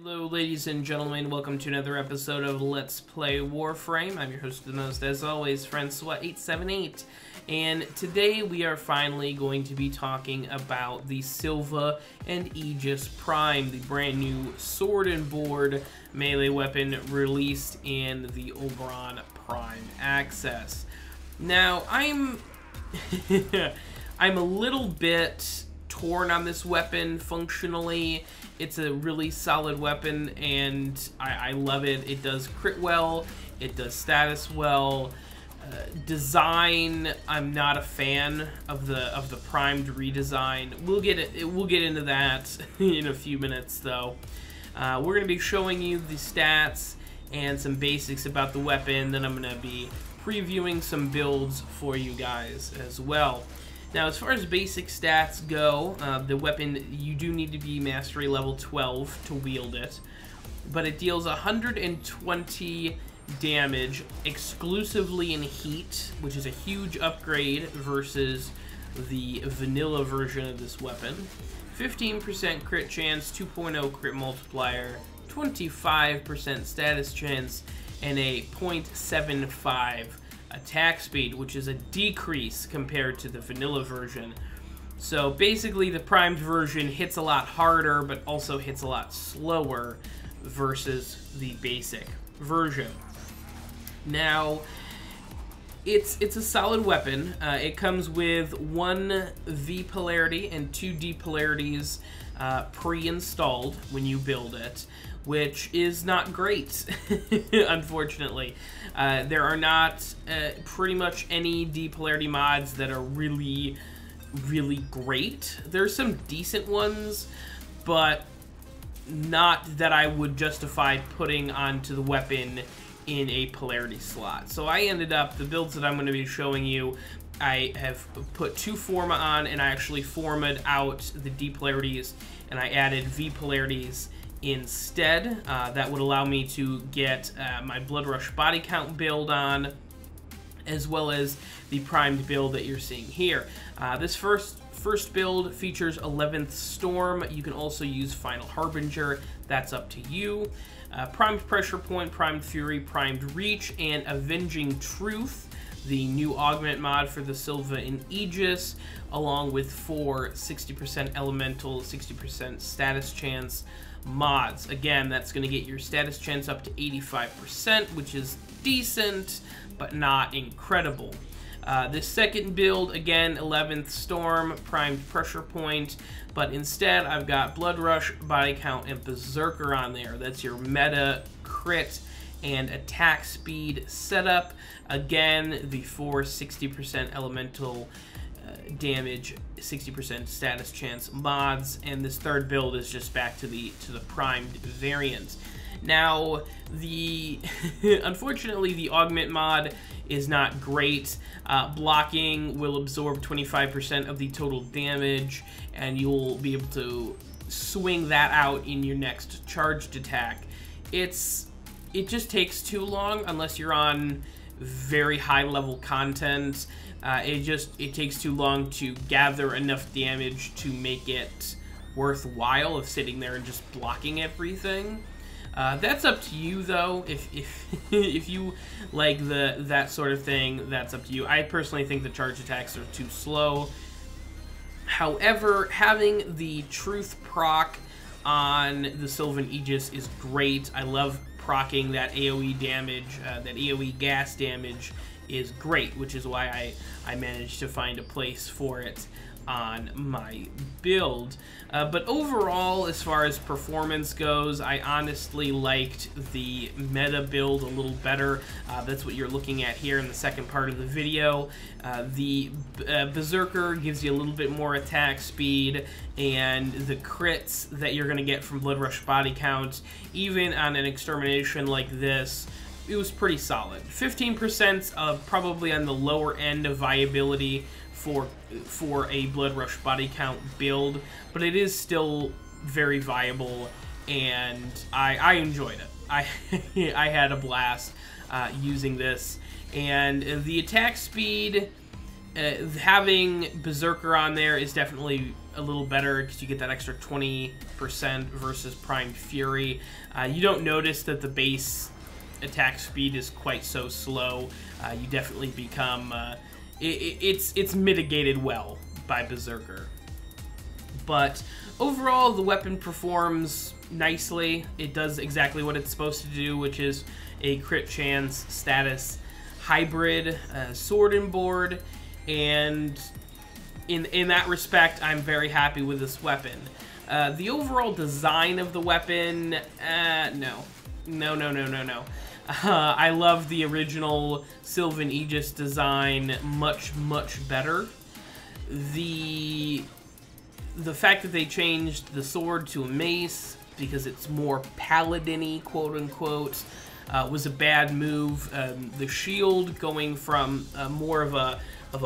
Hello ladies and gentlemen, welcome to another episode of Let's Play Warframe. I'm your host of the most, as always, Francois878, and today we are finally going to be talking about the Silva and Aegis Prime, the brand new sword and board melee weapon released in the Oberon Prime Access. Now, I'm a little bit torn on this weapon functionally. It's a really solid weapon, and I love it. It does crit well, it does status well. Design, I'm not a fan of the primed redesign. We'll get into that in a few minutes, though. We're going to be showing you the stats and some basics about the weapon. Then I'm going to be previewing some builds for you guys as well. Now, as far as basic stats go, the weapon, you do need to be mastery level 12 to wield it, but it deals 120 damage exclusively in heat, which is a huge upgrade versus the vanilla version of this weapon. 15% crit chance, 2.0 crit multiplier, 25% status chance, and a 0.75 attack speed, which is a decrease compared to the vanilla version. So basically the primed version hits a lot harder but also hits a lot slower versus the basic version. Now, it's a solid weapon. It comes with 1 V polarity and 2 D polarities pre-installed when you build it, which is not great, unfortunately. There are not pretty much any D polarity mods that are really great. There's some decent ones, but not that I would justify putting onto the weapon in a polarity slot. So I ended up, the builds that I'm going to be showing you, I have put 2 Forma on, and I actually formed out the D polarities, and I added V polarities instead. That would allow me to get my Blood Rush body count build on, as well as the primed build that you're seeing here. This first build features 11th Storm. You can also use Final Harbinger. That's up to you. Primed Pressure Point, Primed Fury, Primed Reach, and Avenging Truth, the new augment mod for the Silva and Aegis, along with 4 60% elemental, 60% status chance mods. Again, that's going to get your status chance up to 85%, which is decent, but not incredible. This second build, again, 11th Storm, Primed Pressure Point, but instead I've got Blood Rush, Body Count, and Berserker on there. That's your meta crit and attack speed setup. Again, the 4 60% elemental damage, 60% status chance mods, and this third build is just back to the primed variant. Now, unfortunately, the augment mod is not great. Blocking will absorb 25% of the total damage, and you'll be able to swing that out in your next charged attack. It just takes too long unless you're on very high level content. It takes too long to gather enough damage to make it worthwhile of sitting there and just blocking everything. That's up to you, though. If you like that sort of thing, that's up to you. I personally think the charge attacks are too slow. However, having the Truth proc on the Silva and Aegis is great. I love proccing that AoE damage, that AoE gas damage is great, which is why I managed to find a place for it on my build. But overall, as far as performance goes, I honestly liked the meta build a little better. That's what you're looking at here in the second part of the video. The Berserker gives you a little bit more attack speed, and the crits that you're going to get from Blood Rush body count, even on an extermination like this, it was pretty solid. 15% probably on the lower end of viability for a Blood Rush body count build, but it is still very viable, and I enjoyed it. I had a blast using this, and the attack speed Having Berserker on there is definitely a little better because you get that extra 20% versus Prime Fury. You don't notice that the base attack speed is quite so slow. You definitely become... it's mitigated well by Berserker. But overall, the weapon performs nicely. It does exactly what it's supposed to do, which is a crit chance status hybrid sword and board. And in that respect, I'm very happy with this weapon. The overall design of the weapon, no. I love the original Silva and Aegis design much, much better. The fact that they changed the sword to a mace because it's more paladin-y, quote-unquote, was a bad move. The shield going from more of a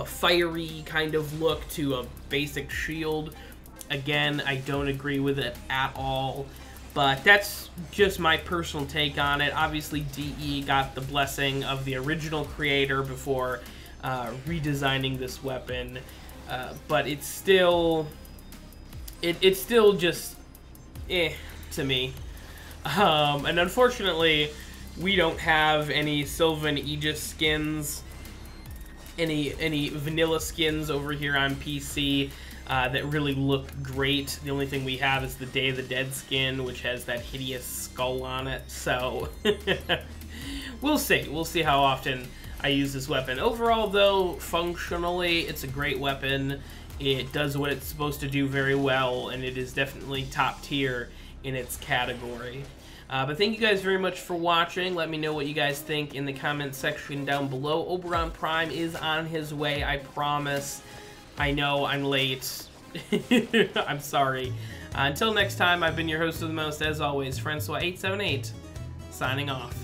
fiery kind of look to a basic shield. Again, I don't agree with it at all, but that's just my personal take on it. Obviously, DE got the blessing of the original creator before redesigning this weapon, but it's still just to me. And unfortunately, we don't have any Silva and Aegis skins, any vanilla skins over here on PC that really look great. The only thing we have is the Day of the Dead skin, which has that hideous skull on it. So we'll see. We'll see how often I use this weapon. Overall, though, functionally, it's a great weapon. It does what it's supposed to do very well, and it is definitely top tier in its category. But thank you guys very much for watching. Let me know what you guys think in the comment section down below. Oberon Prime is on his way, I promise. I know I'm late. I'm sorry. Until next time, I've been your host of the most, as always, Francois878, signing off.